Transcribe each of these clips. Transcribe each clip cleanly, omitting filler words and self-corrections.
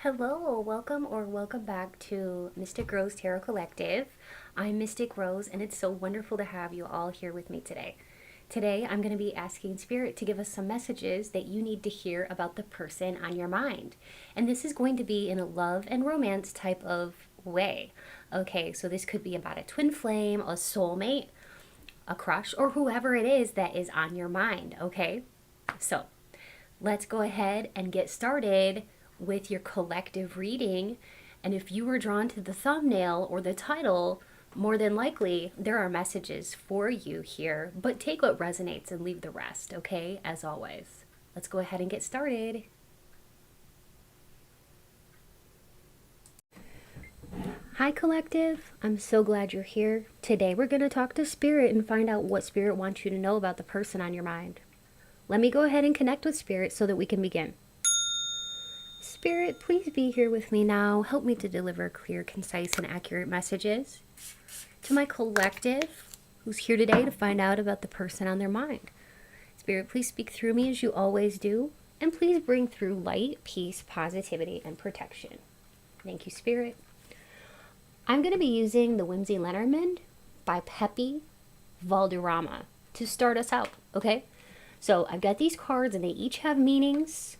Hello, welcome or welcome back to Mystic Rose Tarot Collective. I'm Mystic Rose, and it's so wonderful to have you all here with me today. Today, I'm going to be asking Spirit to give us some messages that you need to hear about the person on your mind. And this is going to be in a love and romance type of way. Okay, so this could be about a twin flame, a soulmate, a crush, or whoever it is that is on your mind. Okay, so let's go ahead and get started with your collective reading. And if you were drawn to the thumbnail or the title, more than likely there are messages for you here, but take what resonates and leave the rest, okay? As always. Let's go ahead and get started. Hi, collective. I'm so glad you're here. Today we're going to talk to Spirit and find out what Spirit wants you to know about the person on your mind. Let me go ahead and connect with Spirit so that we can begin. Spirit, please be here with me now. Help me to deliver clear, concise, and accurate messages to my collective who's here today to find out about the person on their mind. Spirit, please speak through me as you always do, and please bring through light, peace, positivity, and protection. Thank you, Spirit. I'm going to be using the Whimsy Lenormand by Pepe Valderrama to start us out, okay? So I've got these cards and they each have meanings.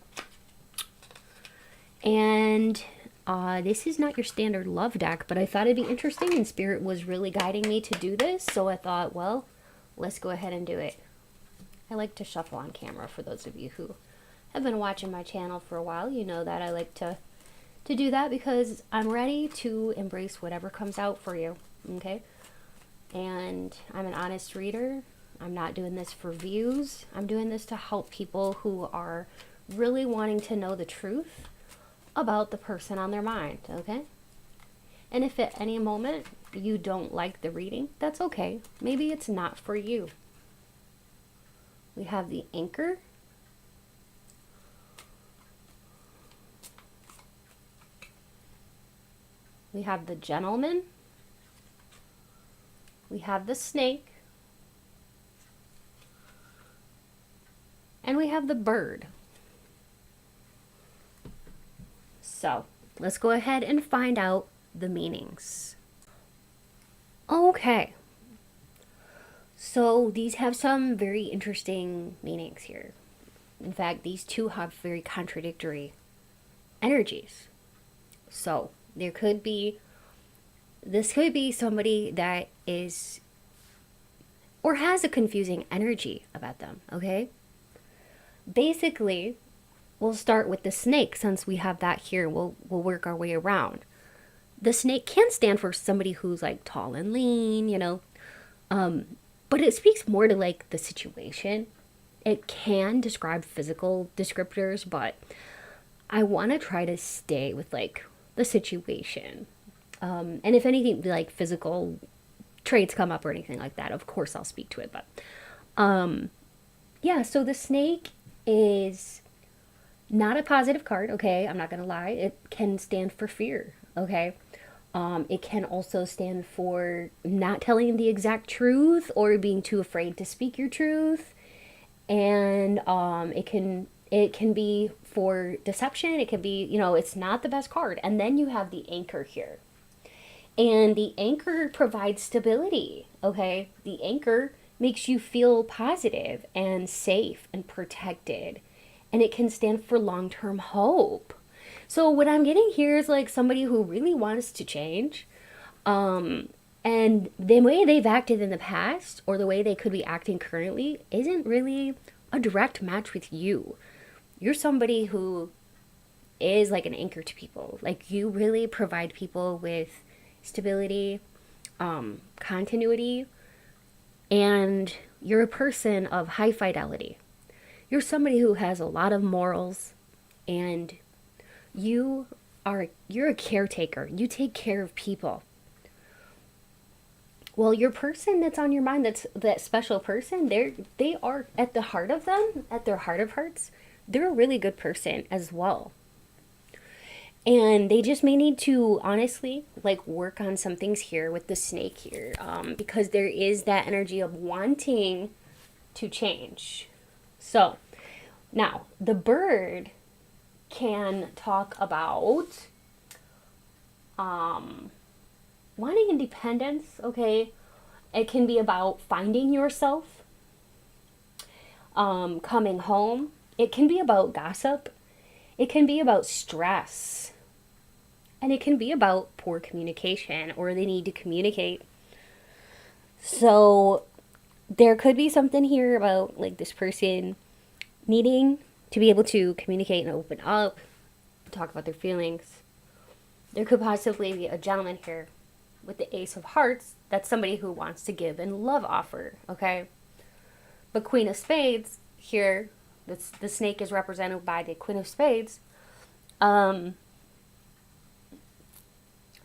And this is not your standard love deck, but I thought it'd be interesting and Spirit was really guiding me to do this. So I thought, well, let's go ahead and do it. I like to shuffle on camera. For those of you who have been watching my channel for a while, you know that I like to do that because I'm ready to embrace whatever comes out for you, okay? And I'm an honest reader. I'm not doing this for views. I'm doing this to help people who are really wanting to know the truth about the person on their mind, okay? And if at any moment you don't like the reading, that's okay. Maybe it's not for you. We have the Anchor. We have the Gentleman. We have the Snake. And we have the Bird. So let's go ahead and find out the meanings. Okay. So these have some very interesting meanings here. In fact, these two have very contradictory energies. So this could be somebody that is or has a confusing energy about them, okay? Basically, we'll start with the snake since we have that here. We'll work our way around. The snake can stand for somebody who's like tall and lean, you know. But it speaks more to like the situation. It can describe physical descriptors, but I want to try to stay with like the situation. And if anything like physical traits come up or anything like that, of course I'll speak to it. But yeah, so the snake is not a positive card, okay? I'm not gonna lie. It can stand for fear, okay? It can also stand for not telling the exact truth or being too afraid to speak your truth. And it can be for deception. It can be, you know, it's not the best card. And then you have the Anchor here. And the Anchor provides stability, okay? The Anchor makes you feel positive and safe and protected. And it can stand for long-term hope. So what I'm getting here is like somebody who really wants to change. And the way they've acted in the past or the way they could be acting currently isn't really a direct match with you. You're somebody who is like an anchor to people. Like you really provide people with stability, continuity, and you're a person of high fidelity. You're somebody who has a lot of morals, and you're a caretaker. You take care of people. Well, your person that's on your mind, that's that special person, they are at the heart of them, at their heart of hearts, they're a really good person as well. And they just may need to honestly like work on some things here with the snake here, because there is that energy of wanting to change. So now the bird can talk about wanting independence, okay? It can be about finding yourself, coming home. It can be about gossip. It can be about stress. And it can be about poor communication or the need to communicate. So there could be something here about like this person needing to be able to communicate and open up, talk about their feelings. There could possibly be a gentleman here with the Ace of Hearts. That's somebody who wants to give and love offer, okay? But Queen of Spades here, the snake is represented by the Queen of Spades. They're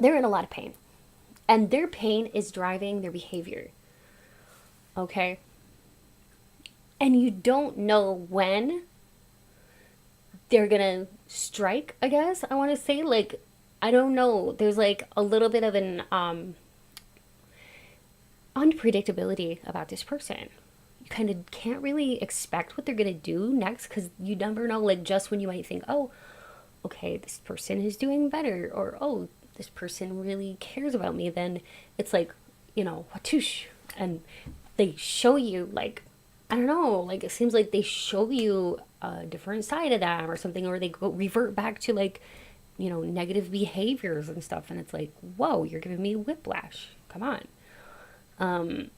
in a lot of pain. And their pain is driving their behavior, okay? And you don't know when they're gonna strike, I guess. I want to say, like, I don't know. There's like a little bit of an unpredictability about this person. You kind of can't really expect what they're gonna do next because you never know. Like, just when you might think, oh, okay, this person is doing better, or oh, this person really cares about me, then it's like, you know, whatoosh, and they show you, like, I don't know, like, it seems like they show you a different side of them or something, or they go revert back to, like, you know, negative behaviors and stuff, and it's like, whoa, you're giving me whiplash, come on.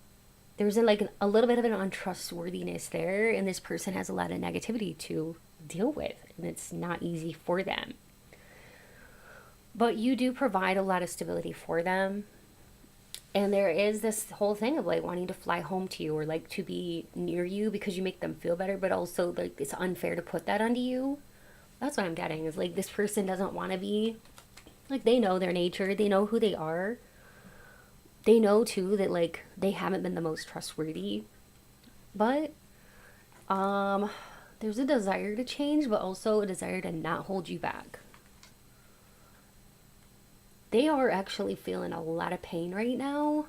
There's like a little bit of an untrustworthiness there, and this person has a lot of negativity to deal with, and it's not easy for them. But you do provide a lot of stability for them. And there is this whole thing of like wanting to fly home to you or like to be near you because you make them feel better, but also like it's unfair to put that onto you. That's what I'm getting, is like this person doesn't want to be, like, they know their nature, they know who they are. They know too that like they haven't been the most trustworthy. But there's a desire to change, but also a desire to not hold you back. They are actually feeling a lot of pain right now.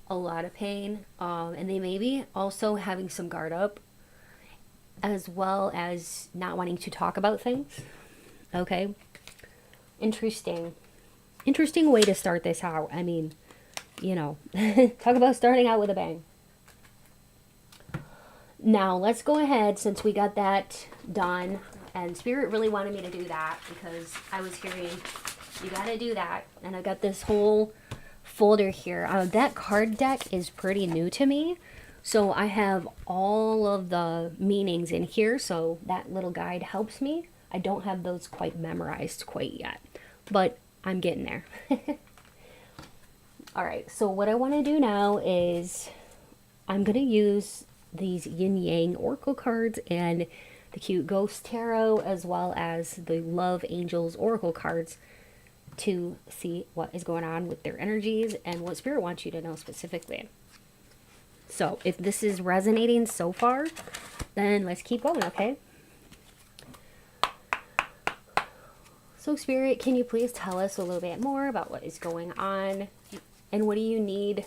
A lot of pain. And they may be also having some guard up, as well as not wanting to talk about things. Okay. Interesting. Interesting way to start this out. I mean, you know, talk about starting out with a bang. Now, let's go ahead, since we got that done, and Spirit really wanted me to do that because I was hearing, you gotta do that. And I got this whole folder here. That card deck is pretty new to me. So I have all of the meanings in here. So that little guide helps me. I don't have those quite memorized quite yet, but I'm getting there. All right. So what I want to do now is I'm going to use these yin yang oracle cards and the cute ghost tarot, as well as the love angels oracle cards, to see what is going on with their energies and what Spirit wants you to know specifically. So if this is resonating so far, then let's keep going, okay? So Spirit, can you please tell us a little bit more about what is going on, and what do you need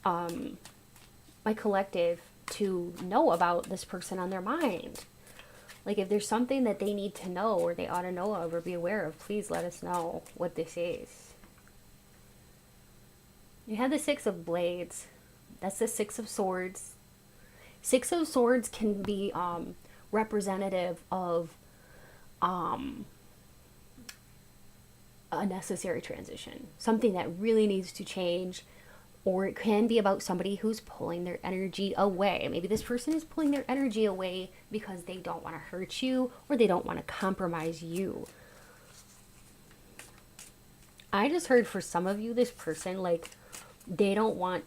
my collective to know about this person on their mind? Like, if there's something that they need to know or they ought to know of or be aware of, please let us know what this is. You have the Six of Blades. That's the Six of Swords. Six of Swords can be representative of a necessary transition. Something that really needs to change. Or it can be about somebody who's pulling their energy away. Maybe this person is pulling their energy away because they don't want to hurt you or they don't want to compromise you. I just heard for some of you, this person, like, they don't want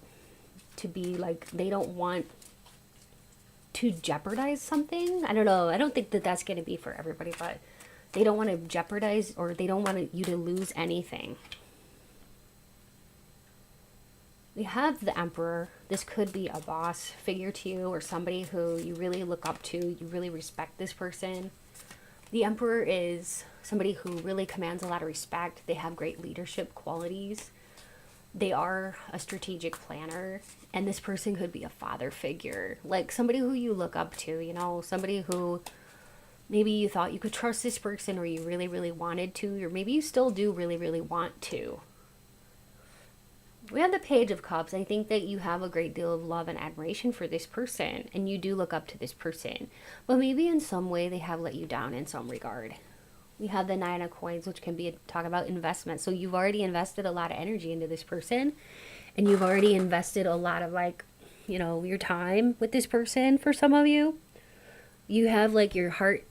to be, like, they don't want to jeopardize something. I don't know. I don't think that that's going to be for everybody, but they don't want to jeopardize, or they don't want you to lose anything. We have the Emperor. This could be a boss figure to you, or somebody who you really look up to. You really respect this person. The Emperor is somebody who really commands a lot of respect. They have great leadership qualities. They are a strategic planner. And this person could be a father figure. Like somebody who you look up to, you know, somebody who Maybe you thought you could trust this person, or you really, really wanted to, or maybe you still do really, really want to. We have the Page of Cups. I think that you have a great deal of love and admiration for this person, and you do look up to this person. But maybe in some way they have let you down in some regard. We have the Nine of Coins, which can be talk about investment. So you've already invested a lot of energy into this person, and you've already invested a lot of, like, you know, your time with this person. For some of you, you have like your heart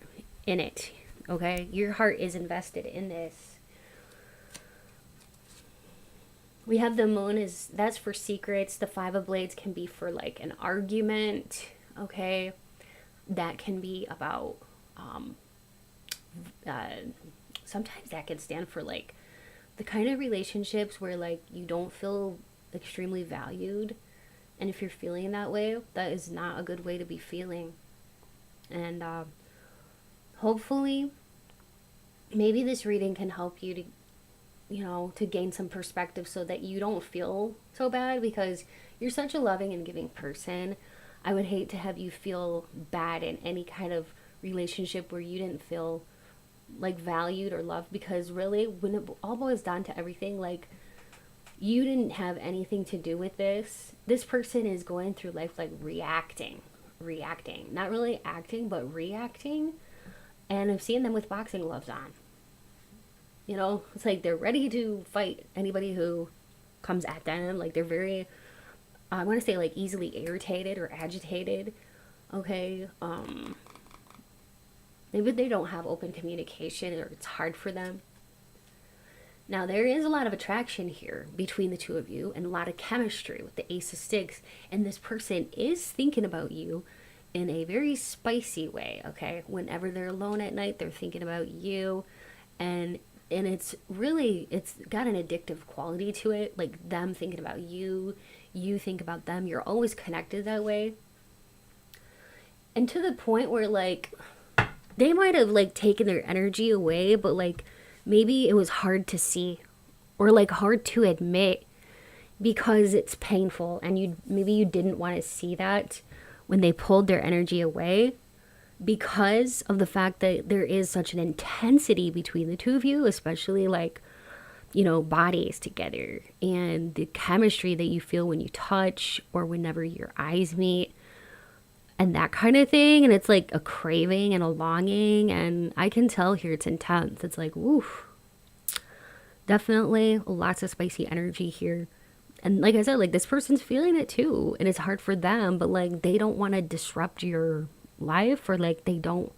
in it. Okay, your heart is invested in this. We have the Moon, that's for secrets. The Five of Blades can be for like an argument. Okay, that can be about sometimes that can stand for like the kind of relationships where like you don't feel extremely valued. And if you're feeling that way, that is not a good way to be feeling. And hopefully maybe this reading can help you to, you know, to gain some perspective so that you don't feel so bad, because you're such a loving and giving person. I would hate to have you feel bad in any kind of relationship where you didn't feel like valued or loved, because really when it all boils down to everything, like, you didn't have anything to do with this. This person is going through life like reacting, not really acting, but reacting. And I've seen them with boxing gloves on. You know, it's like they're ready to fight anybody who comes at them. Like, they're very, I want to say, like, easily irritated or agitated. Okay. Maybe they don't have open communication, or it's hard for them. Now, there is a lot of attraction here between the two of you, and a lot of chemistry with the Ace of Sticks. And this person is thinking about you in a very spicy way, okay? Whenever they're alone at night, they're thinking about you. And it's really, it's got an addictive quality to it. Like, them thinking about you, you think about them. You're always connected that way. And to the point where, like, they might have, like, taken their energy away, but, like, maybe it was hard to see, or like hard to admit, because it's painful, and maybe you didn't want to see that when they pulled their energy away, because of the fact that there is such an intensity between the two of you, especially, like, you know, bodies together, and the chemistry that you feel when you touch or whenever your eyes meet, and that kind of thing. And it's like a craving and a longing, and I can tell here it's intense. It's like, woof. Definitely lots of spicy energy here. And like I said, like, this person's feeling it too, and it's hard for them, but like, they don't want to disrupt your life, or like, they don't,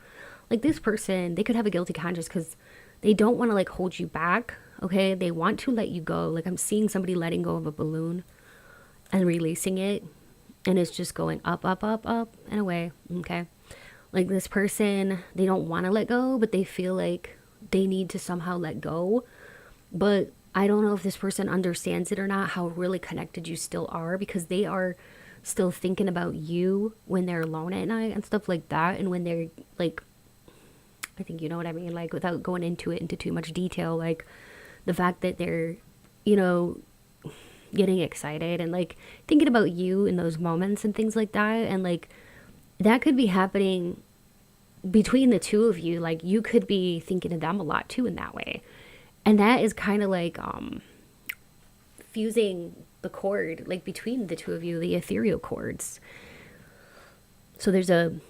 like, this person, they could have a guilty conscience because they don't want to like hold you back. Okay, they want to let you go. Like, I'm seeing somebody letting go of a balloon and releasing it, and it's just going up, up, up, up, and away. Okay, like, this person, they don't want to let go, but they feel like they need to somehow let go. But I don't know if this person understands it or not, how really connected you still are, because they are still thinking about you when they're alone at night and stuff like that. And when they're like, I think you know what I mean, like, without going into it into too much detail, like the fact that they're, you know, getting excited and like thinking about you in those moments and things like that. And like, that could be happening between the two of you. Like, you could be thinking of them a lot too in that way. And that is kind of like fusing the cord, like, between the two of you, the ethereal cords. So there's a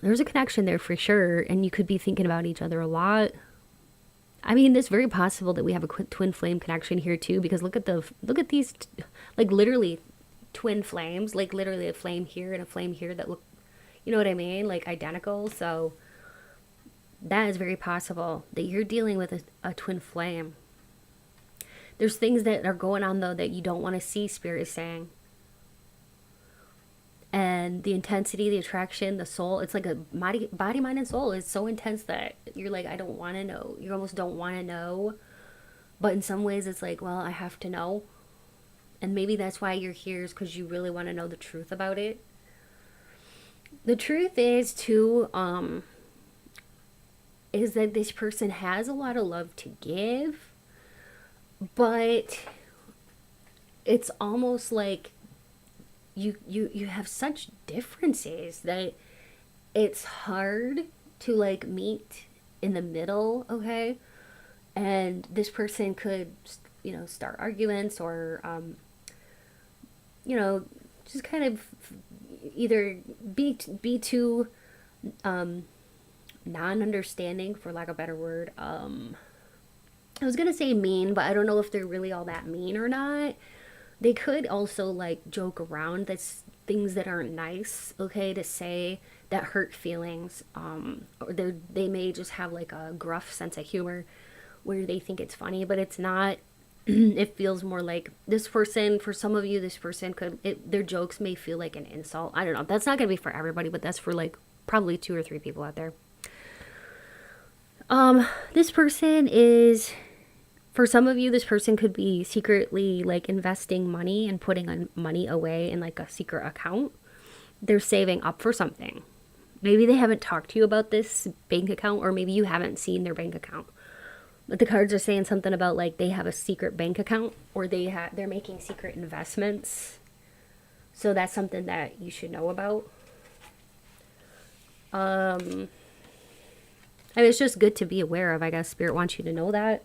connection there for sure, and you could be thinking about each other a lot. I mean, it's very possible that we have a twin flame connection here too, because look at these, like, literally twin flames, like literally a flame here and a flame here that look, you know what I mean, like identical. So that is very possible that you're dealing with a twin flame. There's things that are going on, though, that you don't want to see, Spirit is saying. And the intensity, the attraction, the soul, it's like a body, mind, and soul is so intense that you're like, I don't want to know. You almost don't want to know. But in some ways, it's like, well, I have to know. And maybe that's why you're here, is because you really want to know the truth about it. The truth is, too, is that this person has a lot of love to give, but it's almost like you have such differences that it's hard to like meet in the middle, okay? And this person could, you know, start arguments or, you know, just kind of either be too non-understanding, for lack of a better word. I was gonna say mean, but I don't know if they're really all that mean or not. They could also like joke around. That's things that aren't nice, okay, to say, that hurt feelings. Or they may just have like a gruff sense of humor where they think it's funny, but it's not. It feels more like this person, for some of you, this person their jokes may feel like an insult. I don't know. That's not going to be for everybody, but that's for like probably 2 or 3 people out there. This person is, for some of you, this person could be secretly like investing money and putting money away in like a secret account. They're saving up for something. Maybe they haven't talked to you about this bank account, or maybe you haven't seen their bank account. But the cards are saying something about like they have a secret bank account, or they're making secret investments. So that's something that you should know about. I mean, it's just good to be aware of. I guess Spirit wants you to know that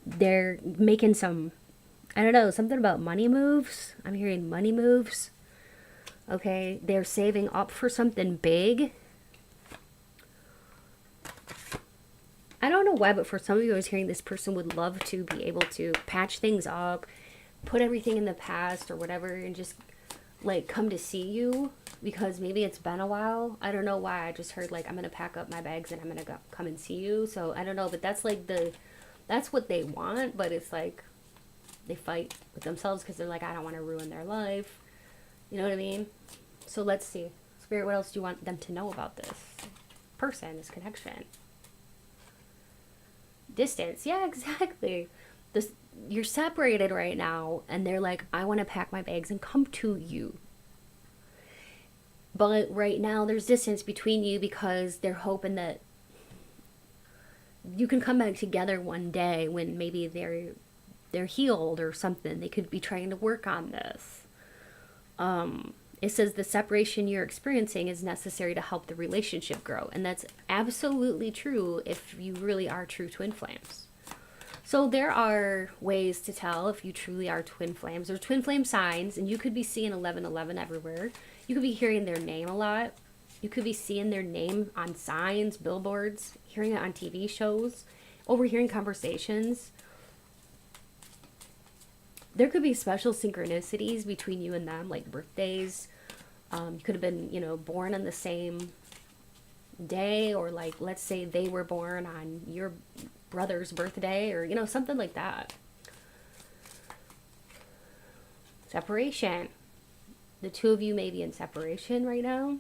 they're making some, I don't know, something about money moves. I'm hearing money moves. Okay, they're saving up for something big. I don't know why, but for some of you, I was hearing this person would love to be able to patch things up, put everything in the past or whatever, and just like come to see you, because maybe it's been a while. I don't know why. I just heard like, I'm going to pack up my bags and I'm going to come and see you. So I don't know, but that's like that's what they want, but it's like they fight with themselves because they're like, I don't want to ruin their life. You know what I mean? So let's see. Spirit, what else do you want them to know about this person, this connection? Distance. Yeah, exactly. You're separated right now, and they're like, I want to pack my bags and come to you. But right now there's distance between you because they're hoping that you can come back together one day when maybe they're healed or something. They could be trying to work on this. It says the separation you're experiencing is necessary to help the relationship grow. And that's absolutely true if you really are true twin flames. So there are ways to tell if you truly are twin flames. There's twin flame signs, and you could be seeing 1111 everywhere. You could be hearing their name a lot. You could be seeing their name on signs, billboards, hearing it on TV shows, overhearing conversations. There could be special synchronicities between you and them, like birthdays. You could have been, you know, born on the same day, or like, let's say they were born on your brother's birthday, or, you know, something like that. Separation. The two of you may be in separation right now.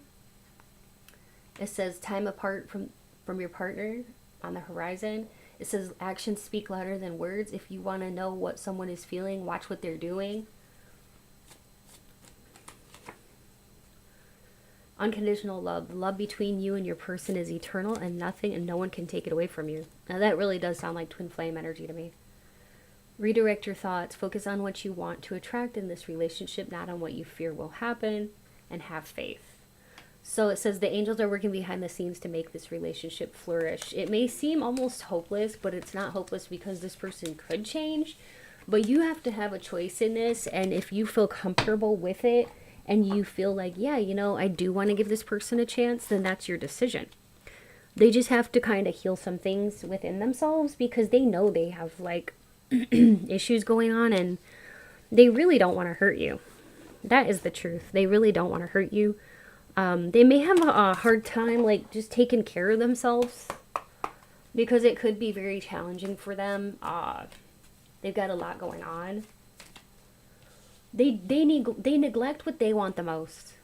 It says time apart from your partner on the horizon. It says actions speak louder than words. If you want to know what someone is feeling, watch what they're doing. Unconditional love. The love between you and your person is eternal, and nothing and no one can take it away from you. Now that really does sound like twin flame energy to me. Redirect your thoughts. Focus on what you want to attract in this relationship, not on what you fear will happen, and have faith. So it says the angels are working behind the scenes to make this relationship flourish. It may seem almost hopeless, but it's not hopeless because this person could change. But you have to have a choice in this, and if you feel comfortable with it, and you feel like, yeah, you know, I do want to give this person a chance, then that's your decision. They just have to kind of heal some things within themselves, because they know they have like issues going on, and they really don't want to hurt you. That is the truth. They really don't want to hurt you. They may have a hard time like just taking care of themselves, because it could be very challenging for them. They've got a lot going on. They neglect what they want the most,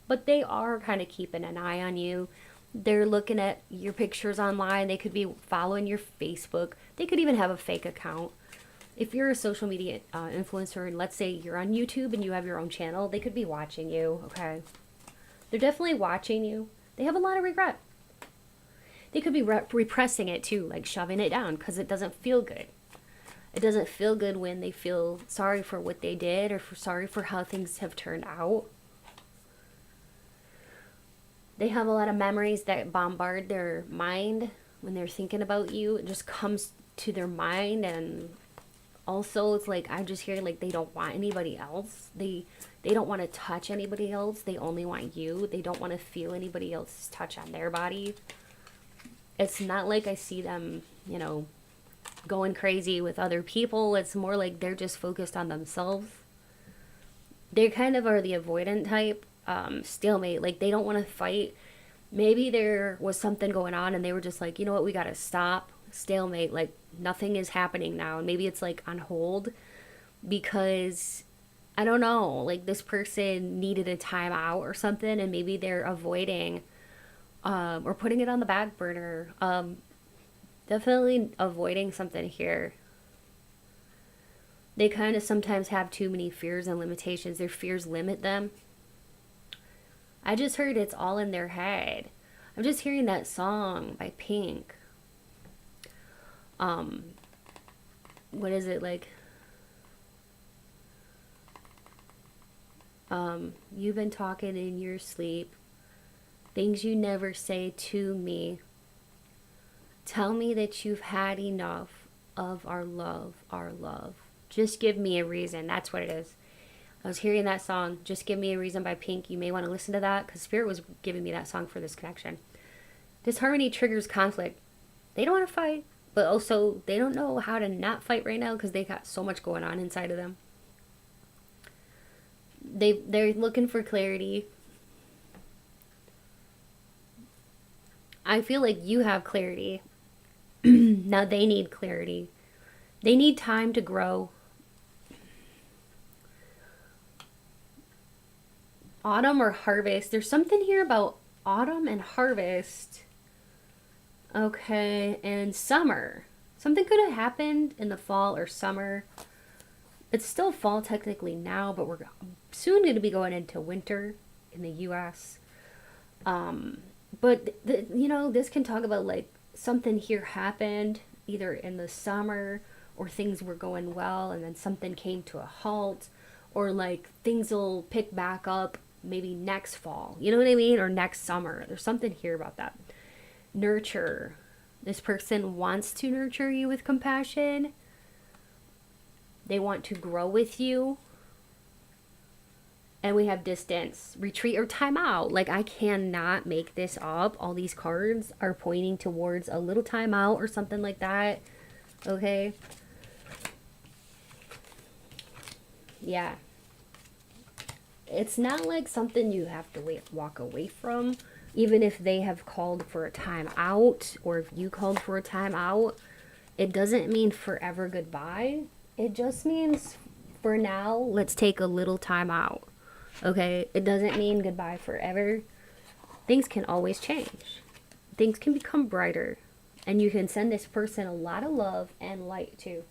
but they are kind of keeping an eye on you. They're looking at your pictures online. They could be following your Facebook. They could even have a fake account. If you're a social media influencer, and let's say you're on YouTube and you have your own channel, they could be watching you, okay? They're definitely watching you. They have a lot of regret. They could be repressing it too, like shoving it down, because it doesn't feel good. It doesn't feel good when they feel sorry for what they did, or sorry for how things have turned out. They have a lot of memories that bombard their mind when they're thinking about you. It just comes to their mind. And also it's like, I just hear like they don't want anybody else. They don't want to touch anybody else. They only want you. They don't want to feel anybody else's touch on their body. It's not like I see them, you know, going crazy with other people. It's more like they're just focused on themselves. They kind of are the avoidant type. Stalemate, like they don't want to fight. Maybe there was something going on and they were just like, you know what, we gotta stop. Stalemate, like nothing is happening now. And maybe it's like on hold because I don't know, like this person needed a timeout or something, and maybe they're avoiding or putting it on the back burner. Definitely avoiding something here. They kind of sometimes have too many fears and limitations. Their fears limit them. I just heard it's all in their head. I'm just hearing that song by Pink. What is it like? You've been talking in your sleep. Things you never say to me. Tell me that you've had enough of our love, our love. Just give me a reason. That's what it is. I was hearing that song, Just Give Me a Reason by Pink. You may want to listen to that because Spirit was giving me that song for this connection. Disharmony triggers conflict. They don't want to fight, but also they don't know how to not fight right now because they got so much going on inside of them. They're looking for clarity. I feel like you have clarity. Now they need clarity. They need time to grow. Autumn or harvest. There's something here about autumn and harvest. Okay, and summer. Something could have happened in the fall or summer. It's still fall technically now, but we're soon going to be going into winter in the U.S. But, you know, this can talk about like something here happened either in the summer or things were going well and then something came to a halt, or like things will pick back up maybe next fall, you know what I mean, or next summer. There's something here about that. Nurture. This person wants to nurture you with compassion. They want to grow with you. And we have distance, retreat, or time out. Like, I cannot make this up. All these cards are pointing towards a little time out or something like that. Okay. Yeah. It's not like something you have to walk away from. Even if they have called for a time out, or if you called for a time out, it doesn't mean forever goodbye. It just means for now, let's take a little time out. Okay? It doesn't mean goodbye forever. Things can always change. Things can become brighter. And you can send this person a lot of love and light too.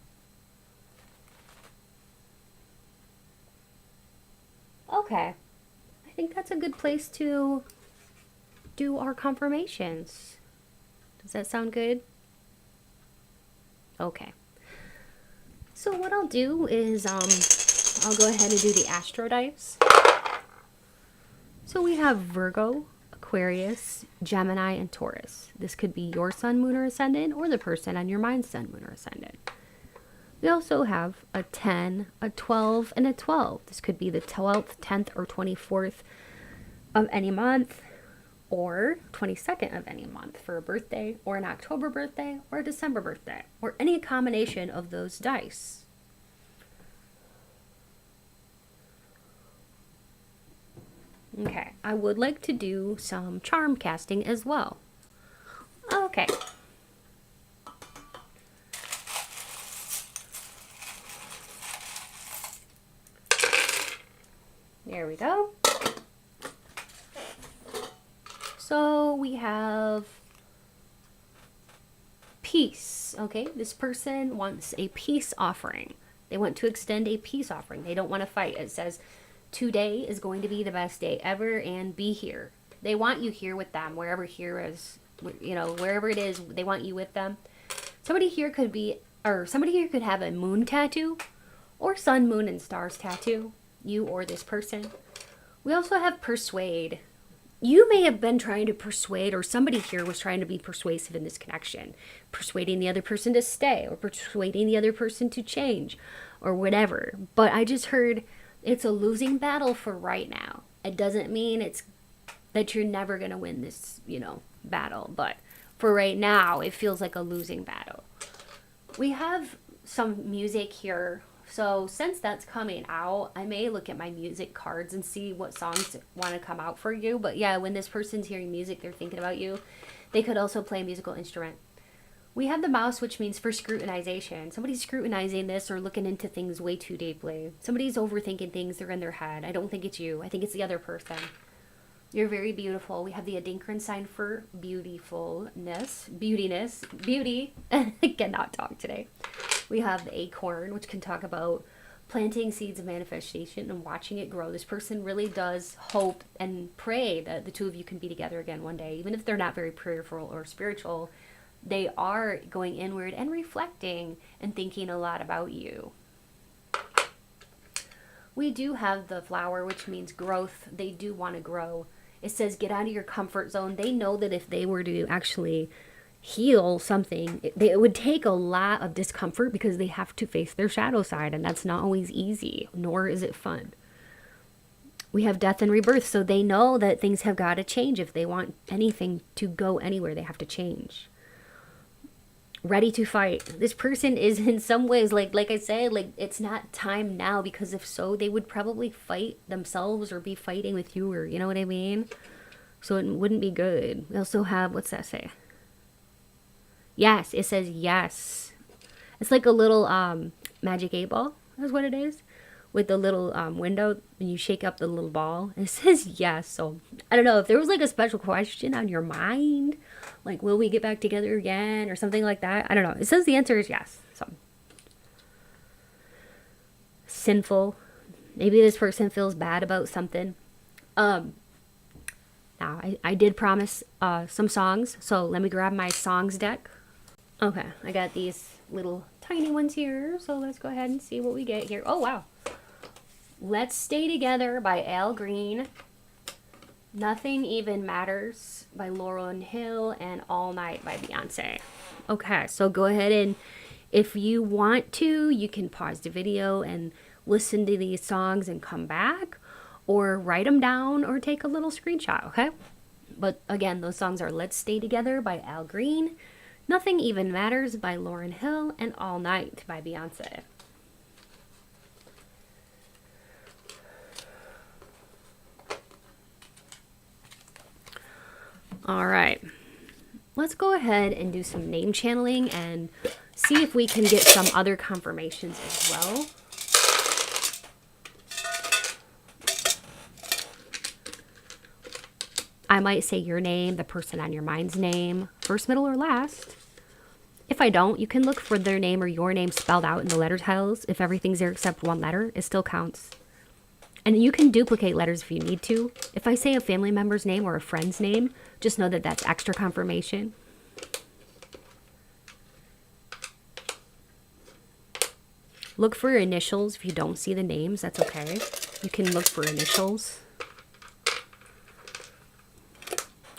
Okay. I think that's a good place to do our confirmations. Does that sound good? Okay. So what I'll do is I'll go ahead and do the astro dice. So we have Virgo, Aquarius, Gemini, and Taurus. This could be your sun, moon, or ascendant, or the person on your mind's sun, moon, or ascendant. We also have a 10, a 12, and a 12. This could be the 12th, 10th, or 24th of any month, or 22nd of any month for a birthday, or an October birthday, or a December birthday, or any combination of those dice. Okay, I would like to do some charm casting as well. Okay. There we go. So we have peace. Okay, this person wants a peace offering. They want to extend a peace offering. They don't want to fight. It says, today is going to be the best day ever, and be here. They want you here with them, wherever here is, you know, wherever it is, they want you with them. Somebody here could be, or somebody here could have a moon tattoo, or sun, moon, and stars tattoo. You or this person. We also have persuade. You may have been trying to persuade, or somebody here was trying to be persuasive in this connection, persuading the other person to stay, or persuading the other person to change, or whatever. But I just heard it's a losing battle for right now. It doesn't mean it's that you're never going to win this, battle. But for right now, it feels like a losing battle. We have some music here. So since that's coming out, I may look at my music cards and see what songs want to come out for you. But yeah, when this person's hearing music, they're thinking about you. They could also play a musical instrument. We have the mouse, which means for scrutinization. Somebody's scrutinizing this or looking into things way too deeply. Somebody's overthinking things. They're in their head. I don't think it's you. I think it's the other person. You're very beautiful. We have the Adinkran sign for beautifulness, beautiness, beauty. I cannot talk today. We have the acorn, which can talk about planting seeds of manifestation and watching it grow. This person really does hope and pray that the two of you can be together again one day. Even if they're not very prayerful or spiritual, they are going inward and reflecting and thinking a lot about you. We do have the flower, which means growth. They do want to grow. It says get out of your comfort zone. They know that if they were to actually heal something, it would take a lot of discomfort because they have to face their shadow side, and that's not always easy, nor is it fun. We have death and rebirth, so they know that things have got to change. If they want anything to go anywhere, they have to change. Ready to fight. This person is in some ways, like I said, like it's not time now, because if so, they would probably fight themselves or be fighting with you, or you know what I mean? So it wouldn't be good. We also have, what's that say? Yes, it says yes. It's like a little magic 8-ball, is what it is. With the little window, and you shake up the little ball, and it says yes. So I don't know if there was like a special question on your mind, like will we get back together again or something like that. I don't know. It says the answer is yes. So sinful. Maybe this person feels bad about something. Now I did promise some songs, so let me grab my songs deck. Okay, I got these little tiny ones here, so let's go ahead and see what we get here. Oh, wow. Let's Stay Together by Al Green. Nothing Even Matters by Lauryn Hill, and All Night by Beyonce. Okay, so go ahead and if you want to, you can pause the video and listen to these songs and come back, or write them down or take a little screenshot, okay? But again, those songs are Let's Stay Together by Al Green, Nothing Even Matters by Lauryn Hill, and All Night by Beyonce. All right, let's go ahead and do some name channeling and see if we can get some other confirmations as well. I might say your name, the person on your mind's name, first, middle, or last. If I don't, you can look for their name or your name spelled out in the letter tiles. If everything's there except one letter, it still counts. And you can duplicate letters if you need to. If I say a family member's name or a friend's name, just know that that's extra confirmation. Look for initials. If you don't see the names, that's okay. You can look for initials.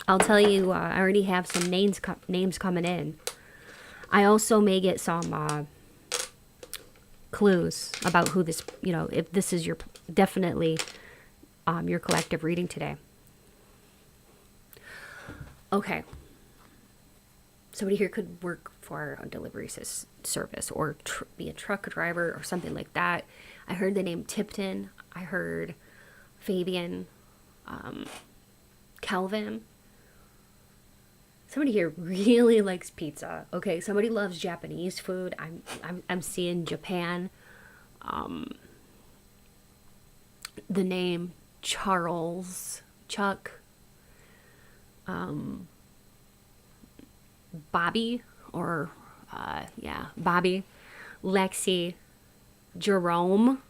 I'll tell you, I already have some names coming in. I also may get some clues about who this, if this is your, definitely your collective reading today. Okay. Somebody here could work for a delivery service or be a truck driver or something like that. I heard the name Tipton. I heard Fabian, Calvin. Somebody here really likes pizza. Okay, somebody loves Japanese food. I'm seeing Japan. The name Charles, Chuck, Bobby, or Bobby, Lexi, Jerome,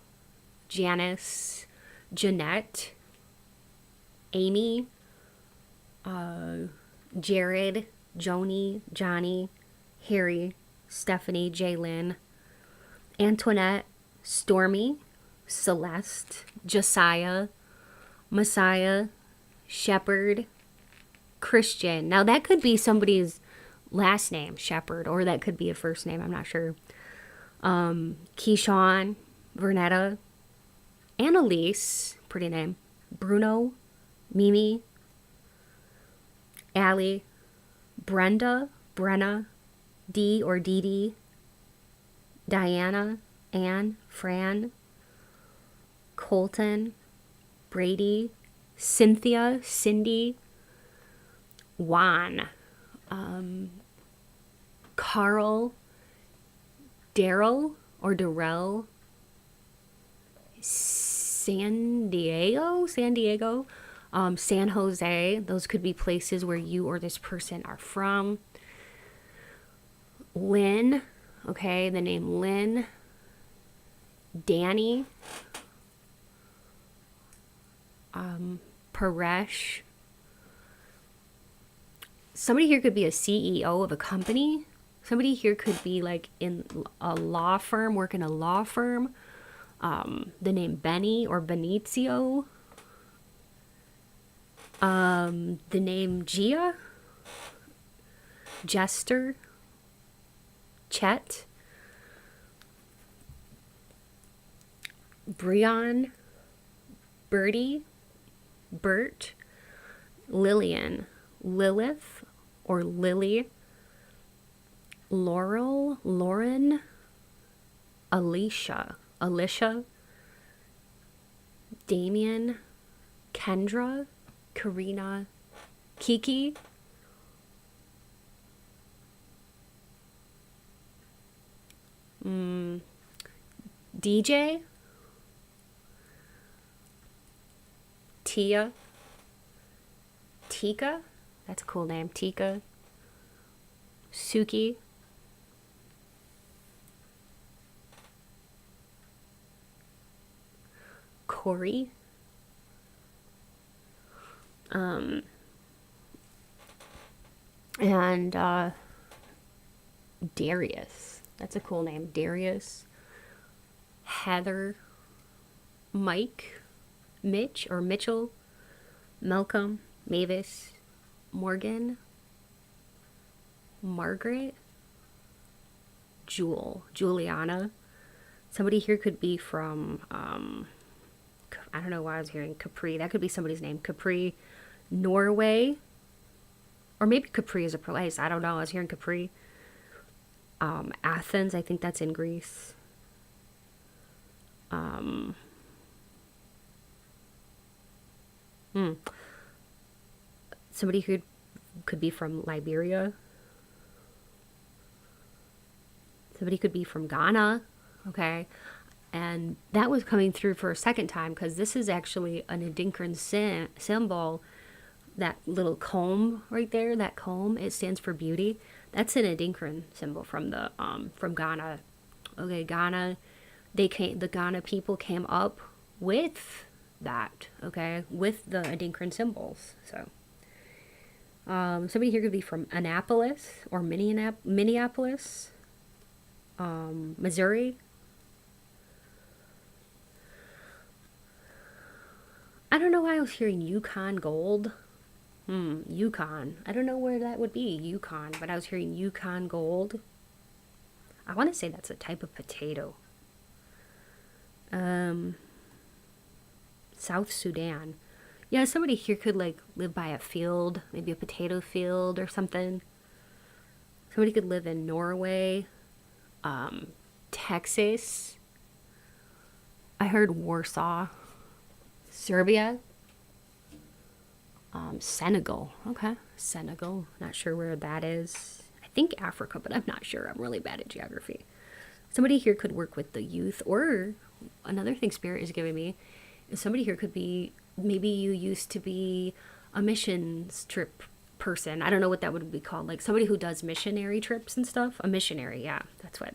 Janice, Jeanette, Amy, Jared, Joni, Johnny, Harry, Stephanie, Jalen, Antoinette, Stormy, Celeste, Josiah, Messiah, Shepherd, Christian. Now that could be somebody's last name, Shepherd, or that could be a first name. I'm not sure. Keyshawn, Vernetta, Annalise, pretty name. Bruno, Mimi, Allie, Brenda, Brenna, Dee or Dee Dee, Diana, Anne, Fran, Colton, Brady, Cynthia, Cindy, Juan, Carl, Daryl or Darrell, San Diego, San Jose. Those could be places where you or this person are from. Lynn, okay, the name Lynn. Danny, Paresh. Somebody here could be a CEO of a company. Somebody here could be like in a law firm, work in a law firm. The name Benny or Benicio. The name Gia, Jester, Chet, Breon, Bertie, Bert, Lillian, Lilith or Lily, Laurel, Lauren, Alicia, Damien, Kendra, Karina, Kiki, DJ, Tia, Tika, that's a cool name, Tika, Suki, Corey, and Darius. That's a cool name. Darius, Heather, Mike, Mitch or Mitchell, Malcolm, Mavis, Morgan, Margaret, Juliana. Somebody here could be from, I don't know why I was hearing Capri. That could be somebody's name. Capri, Norway. Or maybe Capri is a place. I don't know. I was hearing Capri. Athens, I think that's in Greece. Somebody who could be from Liberia. Somebody could be from Ghana. Okay. And that was coming through for a second time because this is actually an Adinkran symbol. That little comb right there, that comb, it stands for beauty. That's an Adinkran symbol from the from Ghana. Okay, Ghana, the Ghana people came up with that, okay, with the Adinkran symbols. So somebody here could be from Annapolis or Minneapolis, Missouri. I don't know why I was hearing Yukon Gold. Yukon. I don't know where that would be, Yukon, but I was hearing Yukon Gold. I want to say that's a type of potato. South Sudan. Yeah, somebody here could like live by a field, maybe a potato field or something. Somebody could live in Norway, Texas. I heard Warsaw, Serbia. Senegal. Okay. Senegal. Not sure where that is. I think Africa, but I'm not sure. I'm really bad at geography. Somebody here could work with the youth, or another thing Spirit is giving me is somebody here could be, maybe you used to be a missions trip person. I don't know what that would be called. Like somebody who does missionary trips and stuff. A missionary. Yeah, that's what.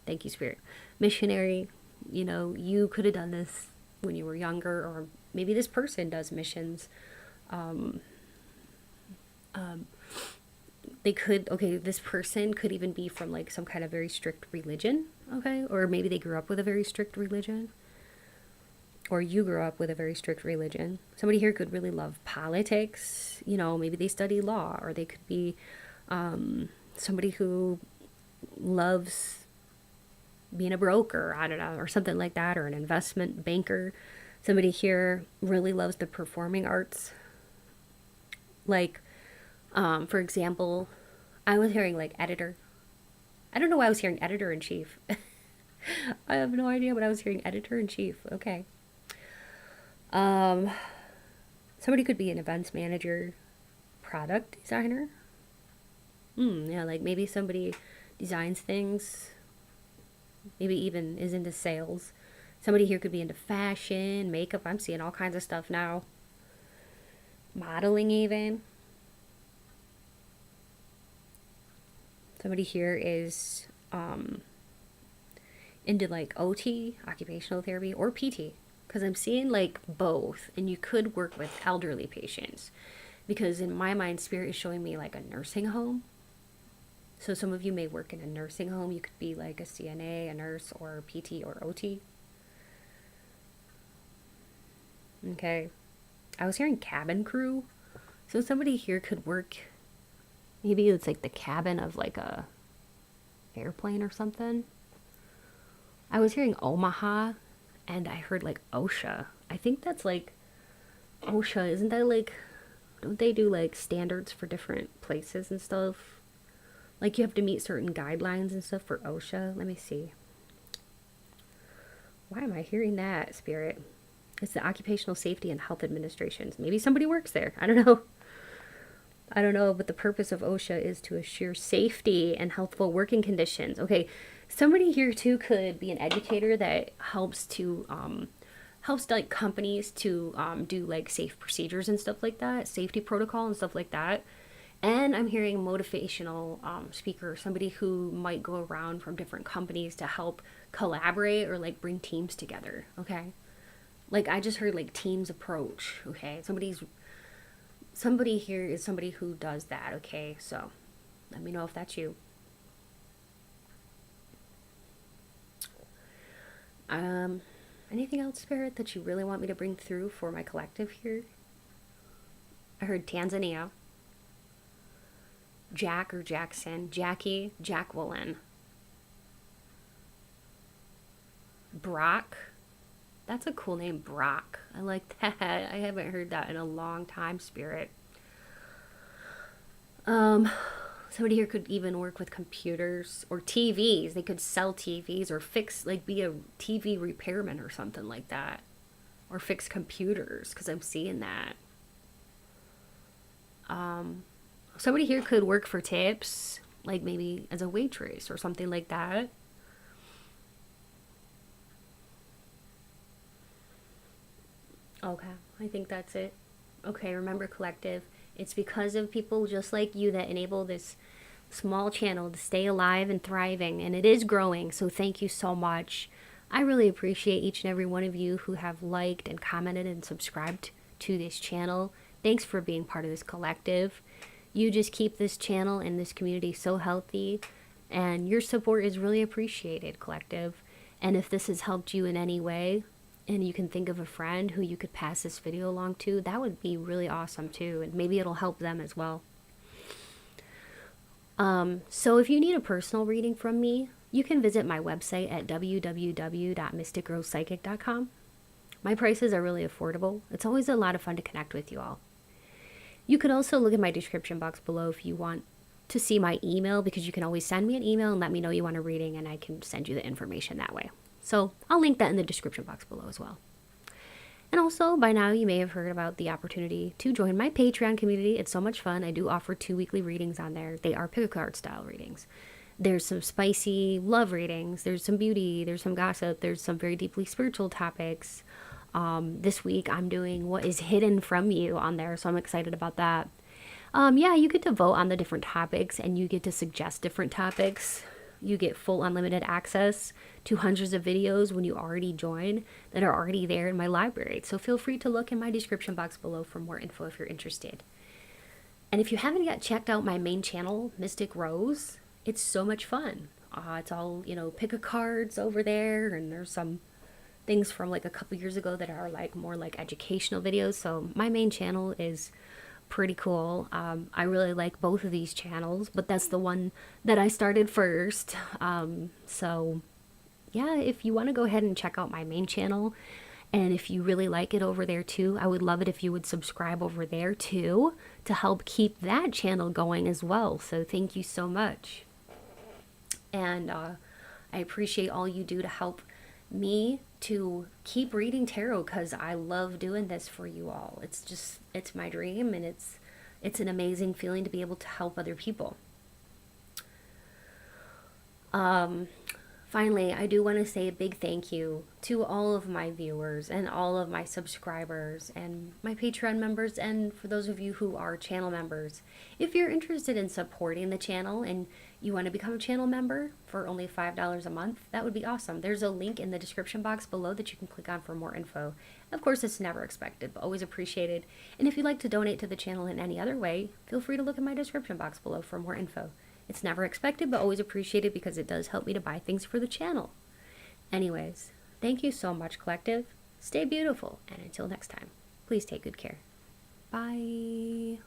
Thank you, Spirit. Missionary. You know, you could have done this when you were younger, or maybe this person does missions. They could, okay, this person could even be from like some kind of very strict religion, okay, or maybe they grew up with a very strict religion. or you grew up with a very strict religion. Somebody here could really love politics. You know, maybe they study law, or they could be somebody who loves being a broker, I don't know, or something like that, or an investment banker. Somebody here really loves the performing arts. Like, for example, I was hearing like editor. I don't know why I was hearing editor in chief. I have no idea, but I was hearing editor in chief. Okay. Um, Somebody could be an events manager, product designer. Yeah, like maybe somebody designs things, maybe even is into sales. Somebody here could be into fashion, makeup. I'm seeing all kinds of stuff now. Modeling, even. Somebody here is into like OT, occupational therapy, or PT. Because I'm seeing like both, and you could work with elderly patients. Because in my mind, Spirit is showing me like a nursing home. So some of you may work in a nursing home. You could be like a CNA, a nurse, or PT or OT. Okay. I was hearing cabin crew. So somebody here could work, maybe it's like the cabin of like a airplane or something. I was hearing Omaha, and I heard like OSHA. I think that's like OSHA. Isn't that like, don't they do like standards for different places and stuff? Like you have to meet certain guidelines and stuff for OSHA. Let me see. Why am I hearing that, Spirit? It's the Occupational Safety and Health Administration. Maybe somebody works there. I don't know. I don't know, but the purpose of OSHA is to assure safety and healthful working conditions. Okay, somebody here too could be an educator that helps like companies to do like safe procedures and stuff like that, safety protocol and stuff like that. And I'm hearing motivational speaker, somebody who might go around from different companies to help collaborate or like bring teams together. Okay, like I just heard like teams approach. Okay, somebody here is somebody who does that. Okay, so let me know if that's you. um Anything else, Spirit, that you really want me to bring through for my collective here? I heard Tanzania, Jack or Jackson, Jackie, Jacqueline, Brock. That's a cool name, Brock. I like that. I haven't heard that in a long time, Spirit. Um, Somebody here could even work with computers or TVs. They could sell TVs or fix, like, be a TV repairman or something like that. Or fix computers, because I'm seeing that. Somebody here could work for tips, like maybe as a waitress or something like that. Okay, I think that's it. Okay, remember, collective, it's because of people just like you that enable this small channel to stay alive and thriving, and it is growing, so thank you so much. I really appreciate each and every one of you who have liked and commented and subscribed to this channel. Thanks for being part of this collective. You just keep this channel and this community so healthy, and your support is really appreciated, collective. And if this has helped you in any way, and you can think of a friend who you could pass this video along to, that would be really awesome too, and maybe it'll help them as well. So if you need a personal reading from me, you can visit my website at www.mysticrosepsychic.com. My prices are really affordable. It's always a lot of fun to connect with you all. You could also look at my description box below if you want to see my email, because you can always send me an email and let me know you want a reading, and I can send you the information that way. So I'll link that in the description box below as well. And also, by now you may have heard about the opportunity to join my Patreon community. It's so much fun. I do offer 2 weekly readings on there. They are pick-a-card style readings. There's some spicy love readings. There's some beauty. There's some gossip. There's some very deeply spiritual topics. This week I'm doing what is hidden from you on there, so I'm excited about that. Yeah, you get to vote on the different topics, and you get to suggest different topics. You get full unlimited access to hundreds of videos when you already join that are already there in my library. So feel free to look in my description box below for more info if you're interested. And if you haven't yet checked out my main channel, Mystic Rose, it's so much fun. It's all, pick a cards over there, and there's some things from like a couple years ago that are like more like educational videos. So my main channel is pretty cool. I really like both of these channels, but that's the one that I started first. So yeah, if you want to go ahead and check out my main channel, and if you really like it over there too, I would love it if you would subscribe over there too to help keep that channel going as well. So thank you so much. And I appreciate all you do to help me to keep reading tarot, because I love doing this for you all. It's my dream, and it's an amazing feeling to be able to help other people. Finally, I do want to say a big thank you to all of my viewers and all of my subscribers and my Patreon members, and for those of you who are channel members. If you're interested in supporting the channel and you want to become a channel member for only $5 a month, that would be awesome. There's a link in the description box below that you can click on for more info. Of course, it's never expected, but always appreciated. And if you'd like to donate to the channel in any other way, feel free to look in my description box below for more info. It's never expected, but always appreciated, because it does help me to buy things for the channel. Anyways, thank you so much, Collective. Stay beautiful, and until next time, please take good care. Bye.